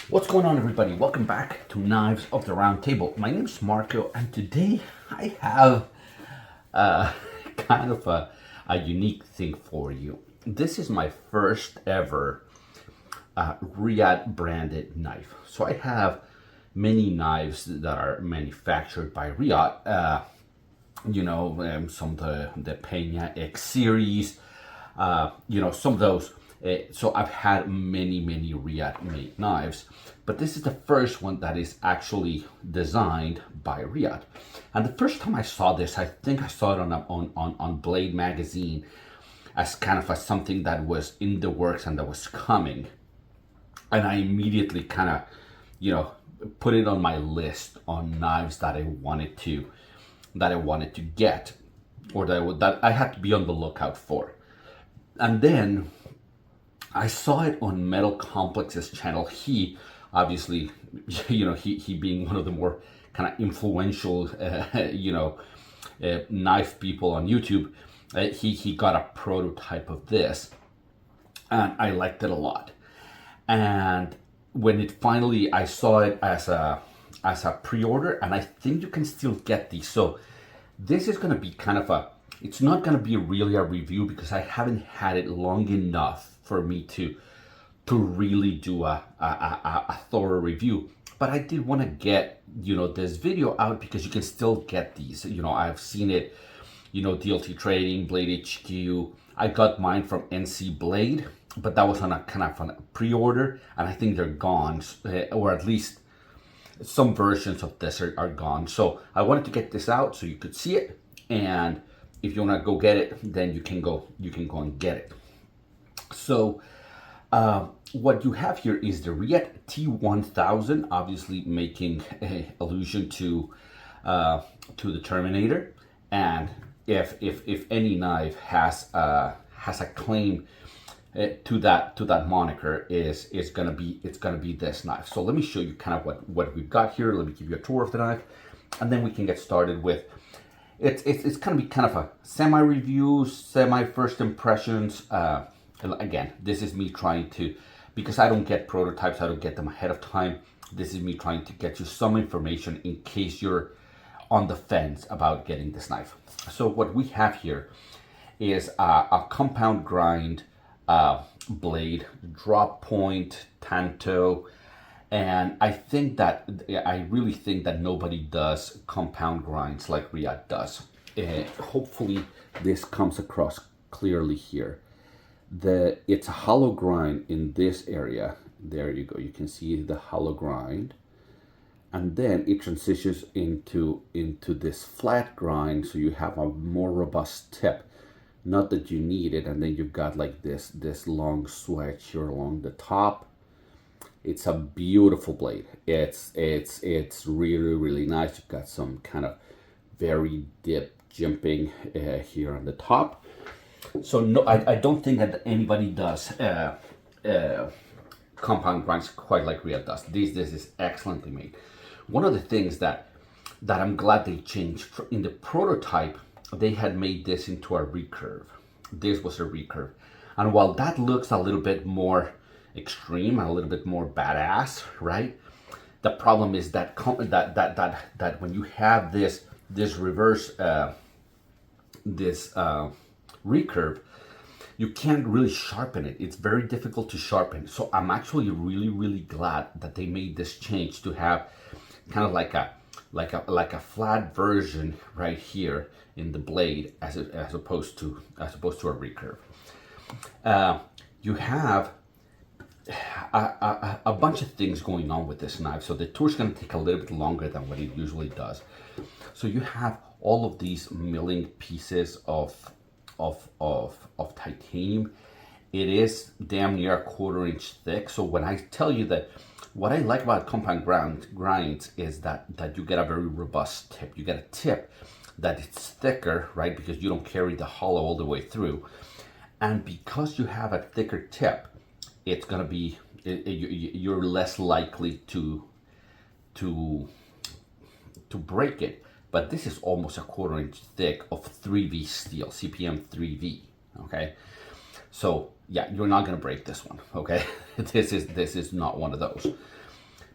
What's going on, everybody? Welcome back to Knives of the Round Table. My name is Marco, and today I have kind of a unique thing for you. This is my first ever Reate branded knife. So I have many knives that are manufactured by Reate. Some of the Peña X series, some of those. So I've had many Reate made knives, but this is the first one that is actually designed by Reate. And the first time I saw this, I think I saw it on Blade magazine as kind of something that was in the works and that was coming. And I immediately kind of, put it on my list on knives that I wanted to get, or that I had to be on the lookout for. And then I saw it on Metal Complex's channel. He obviously, he being one of the more kind of influential, knife people on YouTube, he got a prototype of this, and I liked it a lot. And when it finally, I saw it as a pre-order, and I think you can still get these. So this is going to be kind of it's not going to be really a review because I haven't had it long enough for me to really do a thorough review. But I did want to get, this video out because you can still get these. I've seen it, DLT Trading, Blade HQ. I got mine from NC Blade, but that was on a kind of on a pre-order, and I think they're gone, or at least some versions of this are gone. So I wanted to get this out so you could see it, and if you want to go get it, then you can go and get it. So what you have here is the Reate T-1000, obviously making an allusion to the Terminator. And if any knife has a claim to that moniker, it's gonna be this knife. So let me show you kind of what we've got here. Let me give you a tour of the knife, and then we can get started with. It's gonna be kind of a semi-review, semi-first impressions. Again, this is me trying to, because I don't get prototypes, I don't get them ahead of time. This is me trying to get you some information in case you're on the fence about getting this knife. So what we have here is a compound grind blade, drop point, tanto, and I really think that nobody does compound grinds like Reate does. Hopefully this comes across clearly here. It's a hollow grind in this area. There you go. You can see the hollow grind, and then it transitions into this flat grind, so you have a more robust tip. Not that you need it, and then you've got like this long swedge here along the top. It's a beautiful blade. It's really nice. You've got some kind of very deep jimping here on the top. So no, I don't think that anybody does compound grinds quite like Reate does. This is excellently made. One of the things that I'm glad they changed, in the prototype, they had made this into a recurve. This was a recurve, and while that looks a little bit more extreme and a little bit more badass, right? The problem is that that when you have this reverse recurve, you can't really sharpen it. It's very difficult to sharpen. So I'm actually really glad that they made this change to have kind of like a flat version right here in the blade as opposed to a recurve. You have a bunch of things going on with this knife, so the tour is going to take a little bit longer than what it usually does. So you have all of these milling pieces of titanium. It is damn near a 1/4 inch thick. So when I tell you that, what I like about compound grinds is that you get a very robust tip. You get a tip that it's thicker, right? Because you don't carry the hollow all the way through, and because you have a thicker tip, it's gonna be you're less likely to break it. But this is almost a 1/4 inch thick of 3V steel, CPM 3V. Okay, so yeah, you're not gonna break this one. Okay, this is not one of those.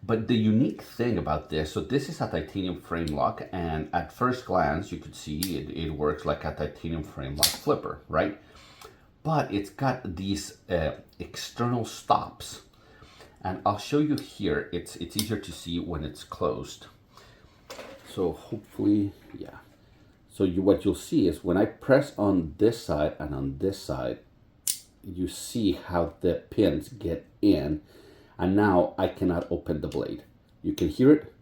But the unique thing about this, so this is a titanium frame lock, and at first glance you could see it works like a titanium frame lock flipper, right? But it's got these external stops, and I'll show you here. It's easier to see when it's closed. So hopefully, yeah. So what you'll see is when I press on this side and on this side, you see how the pins get in, and now I cannot open the blade. You can hear it,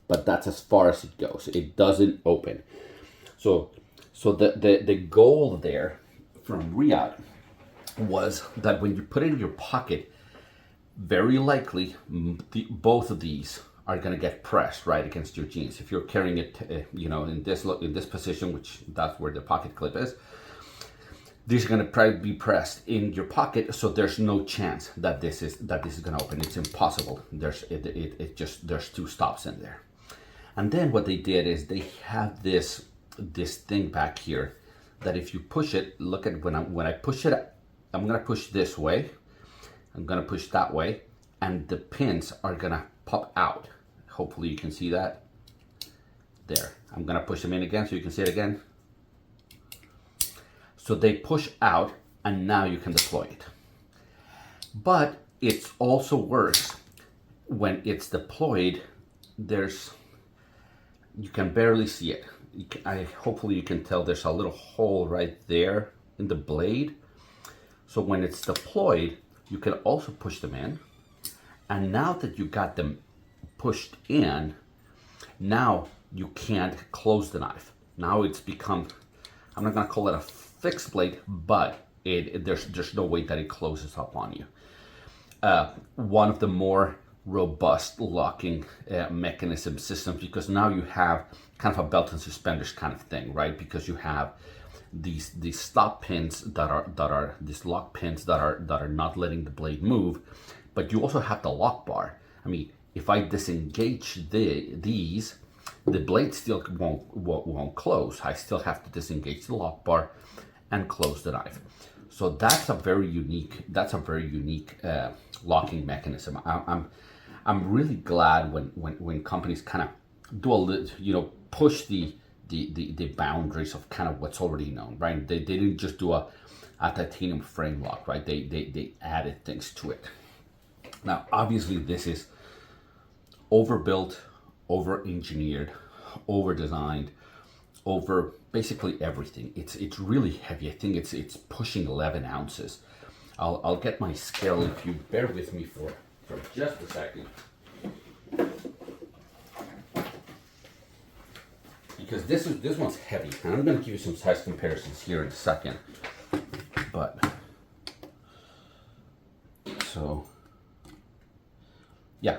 but that's as far as it goes. It doesn't open. So the goal there from Reate was that when you put it in your pocket, very likely both of these are going to get pressed right against your jeans. If you're carrying it, you know, in this position, which that's where the pocket clip is, these are going to probably be pressed in your pocket, so there's no chance that this is going to open. It's impossible. There's two stops in there. And then what they did is they have this thing back here that if you push it, look at when I push it, I'm going to push this way, I'm going to push that way, and the pins are going to pop out. Hopefully you can see that. There. I'm going to push them in again so you can see it again. So they push out, and now you can deploy it. But it also works when it's deployed. You can barely see it. Hopefully you can tell there's a little hole right there in the blade. So when it's deployed, you can also push them in. And now that you got them pushed in, now you can't close the knife. Now it's become, I'm not gonna call it a fixed blade, but there's no way that it closes up on you. One of the more robust locking mechanism systems, because now you have kind of a belt and suspenders kind of thing, right? Because you have these stop pins that are these lock pins that are not letting the blade move, but you also have the lock bar. I mean, if I disengage these, the blade still won't close. I still have to disengage the lock bar and close the knife. So that's a very unique locking mechanism. I'm really glad when companies kind of do a little, you know, push the boundaries of kind of what's already known, right? They didn't just do a titanium frame lock, right? They added things to it. Now, obviously, this is overbuilt, over-engineered, over-designed, over basically everything. It's really heavy. I think it's pushing 11 ounces. I'll get my scale if you bear with me for just a second. Because this one's heavy, and I'm going to give you some size comparisons here in a second. But so yeah,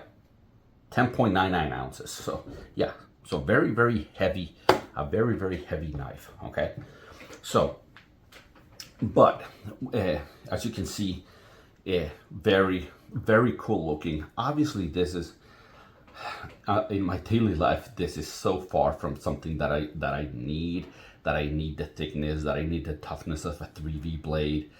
10.99 ounces. So yeah, so very, very heavy, a very, very heavy knife. Okay, so but as you can see, very, very cool looking. Obviously, this is in my daily life, this is so far from something that I need. That I need the thickness, that I need the toughness of a 3V blade.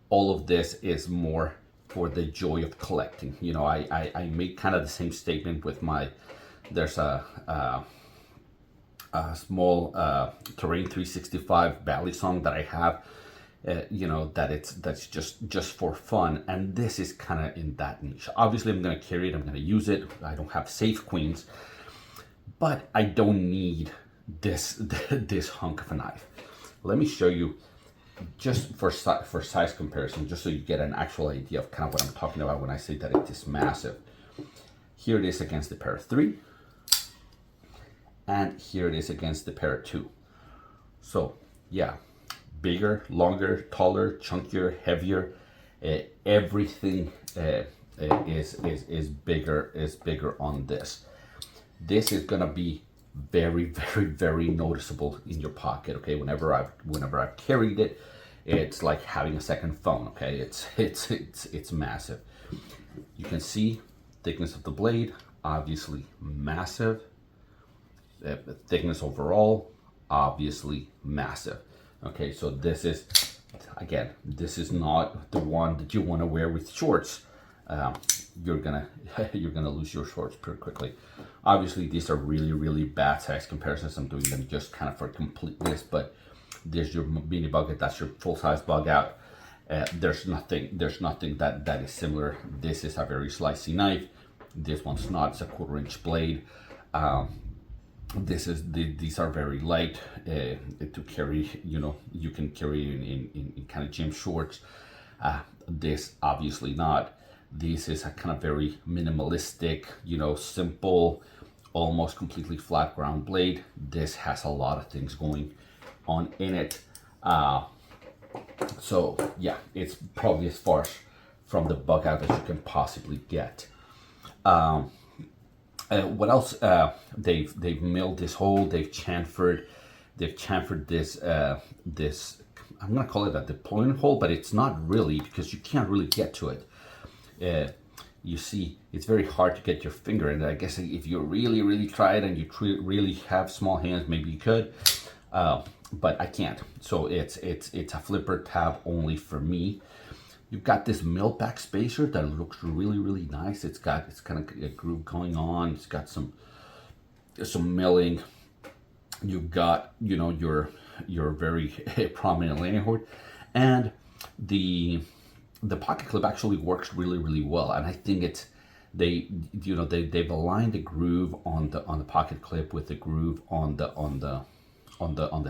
All of this is more for the joy of collecting. You know, I make kind of the same statement with my, there's a small Terrain 365 Bally song that I have, you know, that's just for fun, and this is kind of in that niche. Obviously, I'm going to carry it, I'm going to use it. I don't have safe queens, but I don't need this hunk of a knife. Let me show you just for size comparison, just so you get an actual idea of kind of what I'm talking about when I say that it is massive. Here it is against the Para 3, and here it is against the Para 2. So yeah, bigger, longer, taller, chunkier, heavier. Everything is bigger on this. This is gonna be very, very, very noticeable in your pocket. Okay, whenever I've carried it, it's like having a second phone. Okay, it's massive. You can see thickness of the blade, obviously massive. The thickness overall, obviously massive. Okay, so this is, again, this is not the one that you want to wear with shorts. you're gonna you're gonna lose your shorts pretty quickly. Obviously, these are really bad size comparisons. I'm doing them just kind of for completeness, but there's your mini bug. That's your full size bug out. There's nothing that is similar. This is a very slicey knife. This one's not. It's a 1/4 inch blade. These are very light to carry. You know, you can carry in kind of gym shorts. This obviously not. This is a kind of very minimalistic, you know, simple, almost completely flat ground blade. This has a lot of things going on in it. So yeah, it's probably as far from the bug out as you can possibly get. What else? They've milled this hole. They've chamfered this this. I'm gonna call it a deployment hole, but it's not really, because you can't really get to it. You see, it's very hard to get your finger in. I guess if you really try it and you really have small hands, maybe you could, but I can't. So it's a flipper tab only for me. You've got this mill back spacer that looks really nice. It's kind of a groove going on. It's got some milling. You've got, you know, your very prominent landing hoard, and the pocket clip actually works really well. And I think they've aligned the groove on the pocket clip with the groove on the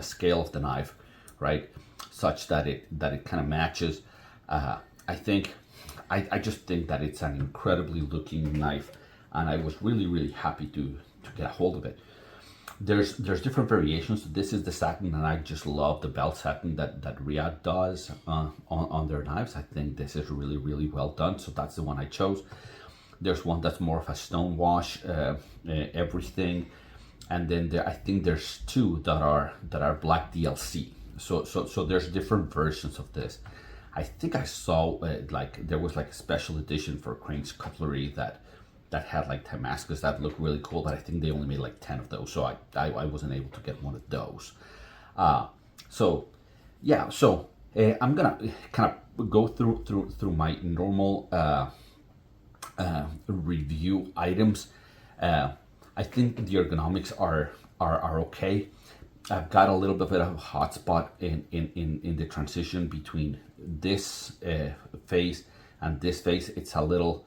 scale of the knife, right? Such that it kind of matches. I just think that it's an incredibly looking knife, and I was really happy to get a hold of it. There's different variations. This is the satin, and I just love the belt satin that Reate does on their knives. I think this is really well done, so that's the one I chose. There's one that's more of a stone wash everything, and then I think there's two that are black DLC. So there's different versions of this. I think I saw like there was like a special edition for Crane's Cutlery that had like Damascus that looked really cool, but I think they only made like 10 of those, so I wasn't able to get one of those. So yeah, so I'm gonna kind of go through my normal review items. I think the ergonomics are okay. I've got a little bit of a hot spot in the transition between this face and this face. It's a little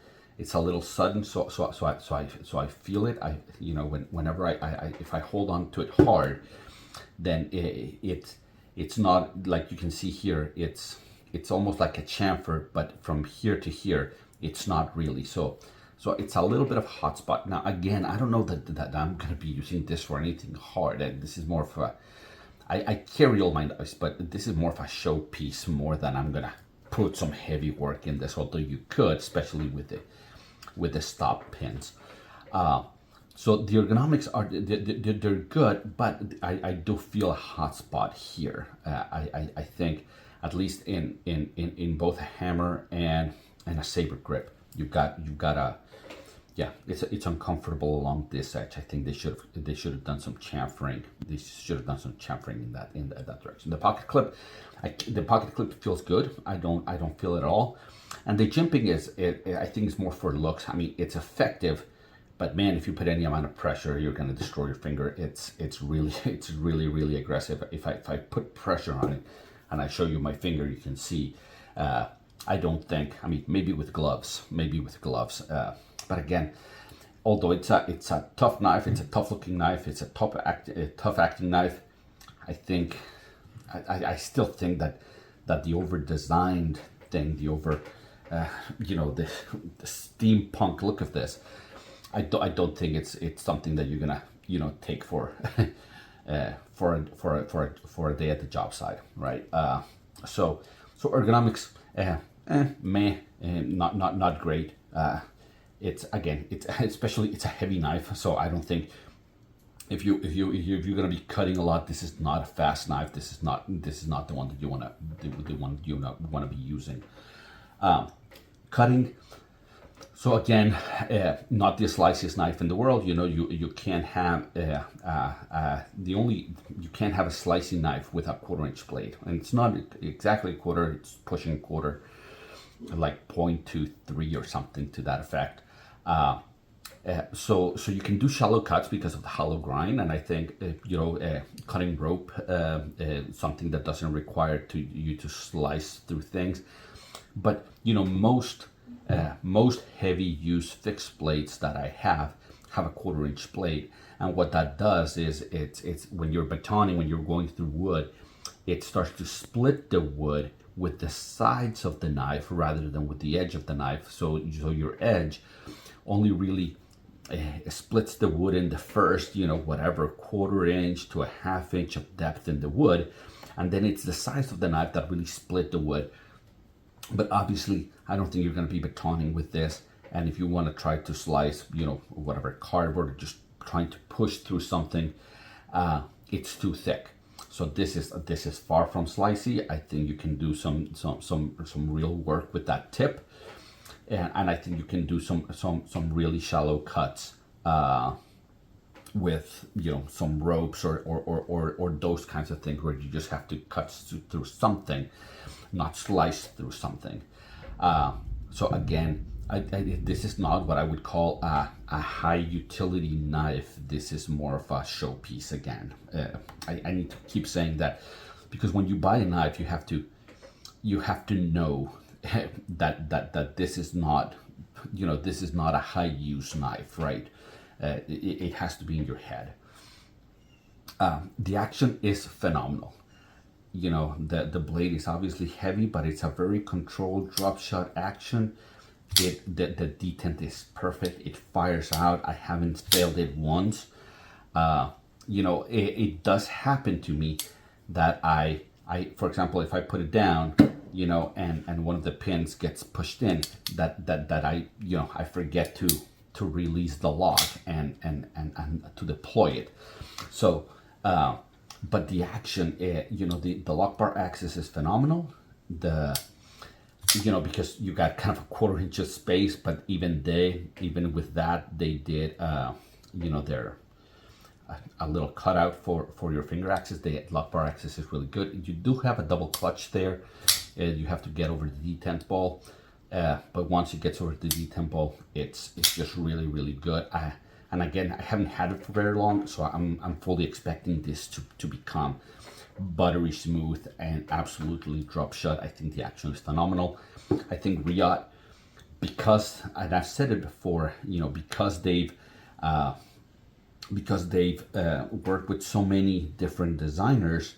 sudden, so I feel it. Whenever I if I hold on to it hard, then it's not like you can see here. It's almost like a chamfer, but from here to here, it's not really. So it's a little bit of a hot spot. Now again, I don't know that I'm going to be using this for anything hard. And this is more of a, I carry all my knives, but this is more of a showpiece more than I'm going to put some heavy work in this. Although you could, especially with the stop pins. So the ergonomics are they're good, but I do feel a hot spot here. I think at least in both a hammer and a saber grip, you've got a, yeah, it's uncomfortable along this edge. I think they should have done some chamfering. They should have done some chamfering in that direction. The pocket clip feels good. I don't feel it at all. And the jimping I think is more for looks. I mean, it's effective, but man, if you put any amount of pressure, you're going to destroy your finger. It's really aggressive. If I put pressure on it and I show you my finger, you can see. I don't think. I mean, maybe with gloves. But again, although it's a tough knife, it's a tough looking knife, it's a tough acting knife. I still think that the over designed thing, the steampunk look of this, I don't think it's something that you're gonna take for for a day at the job site, right? So ergonomics, not great. It's especially it's a heavy knife, so I don't think if you're gonna be cutting a lot, this is not a fast knife. This is not the one that you wanna be using. Cutting. So again, not the sliciest knife in the world. You can't have you can't have a slicing knife with a 1/4 inch blade, and it's not exactly a quarter. It's pushing a quarter. like 0.23 or something to that effect. So you can do shallow cuts because of the hollow grind, and I think cutting rope, something that doesn't require you to slice through things. But most heavy use fixed blades that I have a 1/4 inch blade, and what that does is it's when you're batoning, when you're going through wood, it starts to split the wood with the sides of the knife rather than with the edge of the knife. So your edge only really splits the wood in the first, whatever 1/4 inch to a 1/2 inch of depth in the wood, and then it's the size of the knife that really split the wood. But obviously, I don't think you're going to be batoning with this. And if you want to try to slice, whatever cardboard, or just trying to push through something, it's too thick. So this is far from slicey. I think you can do some real work with that tip, and I think you can do some really shallow cuts with some ropes or those kinds of things where you just have to cut through something, not slice through something. So again, this is not what I would call a high utility knife. This is more of a showpiece again. I need to keep saying that, because when you buy a knife, you have to know that this is not a high use knife, right? It has to be in your head. The action is phenomenal. The blade is obviously heavy, but it's a very controlled drop shot action. The detent is perfect. It fires out. I haven't failed it once. It does happen to me that I for example, if I put it down, and one of the pins gets pushed in, that I forget to release the lock and to deploy it. So but the action, the lock bar access is phenomenal. Because you got kind of a 1/4 inch of space, but even with that, they did, their a little cutout for your finger access. The lock bar access is really good. You do have a double clutch there. You have to get over the detent ball, but once it gets over the detent ball, it's just really, really good. And again, I haven't had it for very long, so I'm fully expecting this to become buttery smooth and absolutely drop shut. I think the action is phenomenal. I think Reate, because, and I've said it before, because they've worked with so many different designers,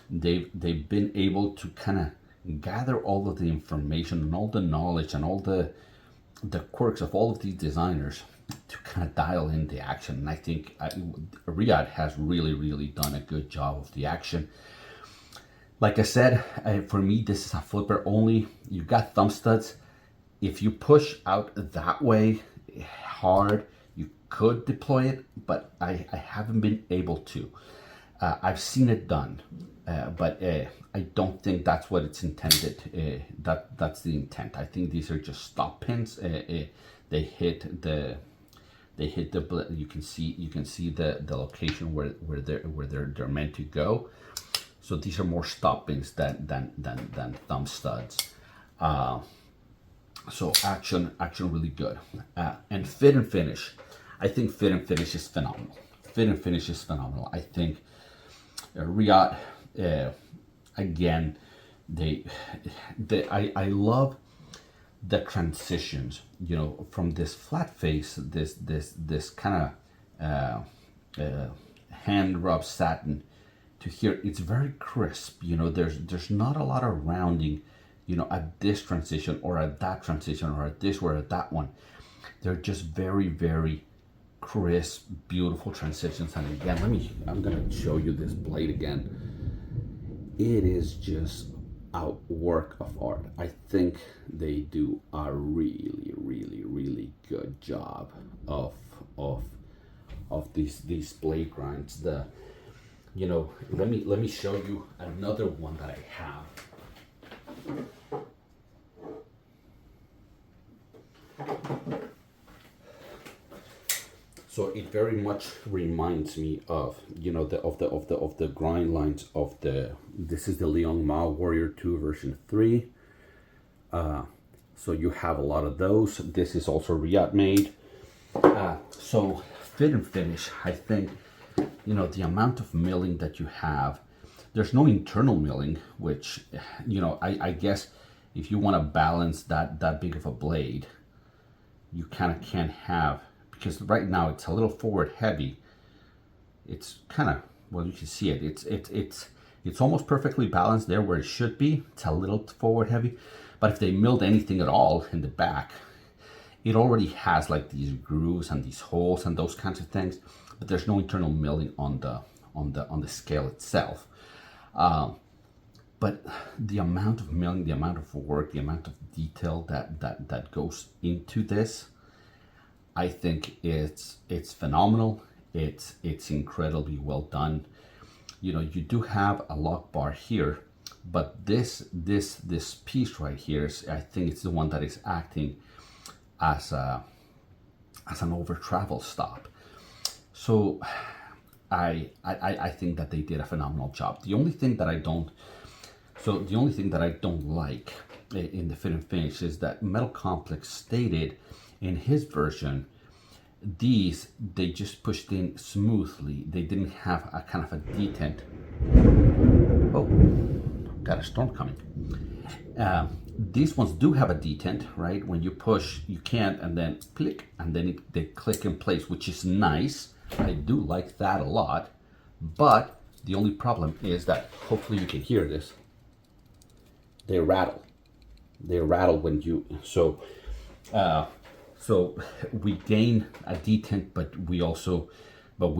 they've been able to kind of gather all of the information and all the knowledge and all the quirks of all of these designers to kind of dial in the action. And I think Reate has really, really done a good job of the action. Like I said, for me, this is a flipper only. You got thumb studs. If you push out that way hard, you could deploy it, but I haven't been able to. I've seen it done, but I don't think that's what it's intended. That's the intent. I think these are just stop pins. They hit the you can see the location where they're meant to go. So these are more stop pins than thumb studs. So action really good. And fit and finish. I think fit and finish is phenomenal. Fit and finish is phenomenal. I think Reate, again, I love the transitions, from this flat face, this kind of hand rub satin to here. It's very crisp. There's not a lot of rounding, at this transition or at that transition or at this or at that one. They're just very, very crisp, beautiful transitions. And again, I'm gonna show you this blade again. It is just a work of art. I think they do a really, really, really good job of these blade grinds. Let me show you another one that I have. So it very much reminds me of the grind lines of this is the Leon Ma Warrior 2 version 3. So you have a lot of those. This is also Reate made. So fit and finish, I think, you know, the amount of milling that you have, there's no internal milling, which, you know, I guess if you want to balance that big of a blade, you kind of can't have, because right now it's a little forward heavy. It's kind of, well, you can see it. It's almost perfectly balanced there where it should be. It's a little forward heavy, but if they milled anything at all in the back, it already has like these grooves and these holes and those kinds of things, but there's no internal milling on the scale itself. But the amount of milling, the amount of work, the amount of detail that goes into this, I think it's phenomenal. It's incredibly well done. You know, you do have a lock bar here, but this piece right here is, I think it's the one that is acting as an over travel stop. So I think that they did a phenomenal job. The only thing that I don't like in the fit and finish is that Metal Complex stated in his version, these they just pushed in smoothly. They didn't have a kind of a detent. Oh, got a storm coming. These ones do have a detent, right? When you push, you can't, and then click, and then they click in place, which is nice. I do like that a lot. But the only problem is that, hopefully you can hear this, they rattle. They rattle when you, so we gain a detent, but we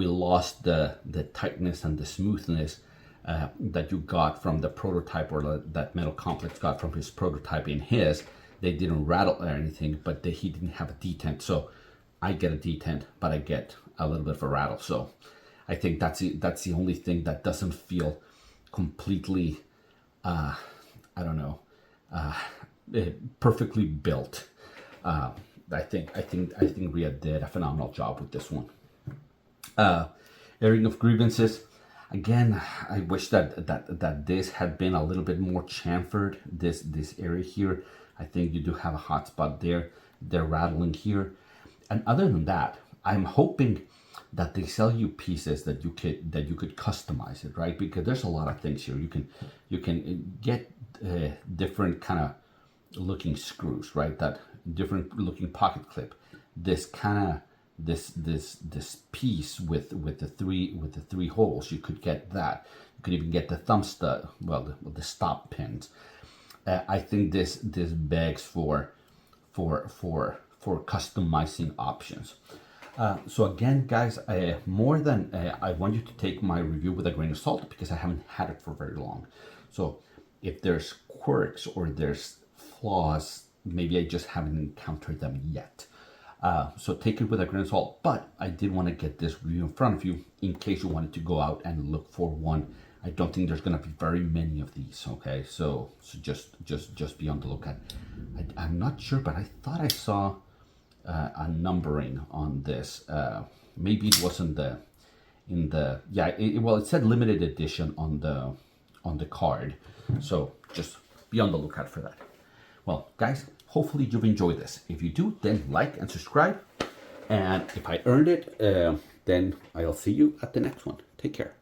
lost the tightness and the smoothness that you got from the prototype, or that Metal Complex got from his prototype. In his, they didn't rattle or anything, but he didn't have a detent. So I get a detent, but I get a little bit of a rattle. So I think that's the only thing that doesn't feel completely, I don't know, perfectly built. I think Reate did a phenomenal job with this one. Airing of grievances. Again, I wish that this had been a little bit more chamfered. This area here, I think you do have a hot spot there. They're rattling here, and other than that, I'm hoping that they sell you pieces that you could customize it, right? Because there's a lot of things here. You can get different kind of looking screws, right? That different looking pocket clip. This kind of this piece with the three holes. You could get that. You could even get the thumb stud. Well, the stop pins. I think this begs for customizing options. So again, guys, more than I want you to take my review with a grain of salt, because I haven't had it for very long. So if there's quirks or there's flaws, maybe I just haven't encountered them yet. So take it with a grain of salt, but I did want to get this review in front of you in case you wanted to go out and look for one. I don't think there's going to be very many of these, okay? So just be on the lookout. I'm not sure, but I thought I saw a numbering on this. Maybe it wasn't it said limited edition on the card. So just be on the lookout for that. Well, guys, hopefully you've enjoyed this. If you do, then like and subscribe. And if I earned it, then I'll see you at the next one. Take care.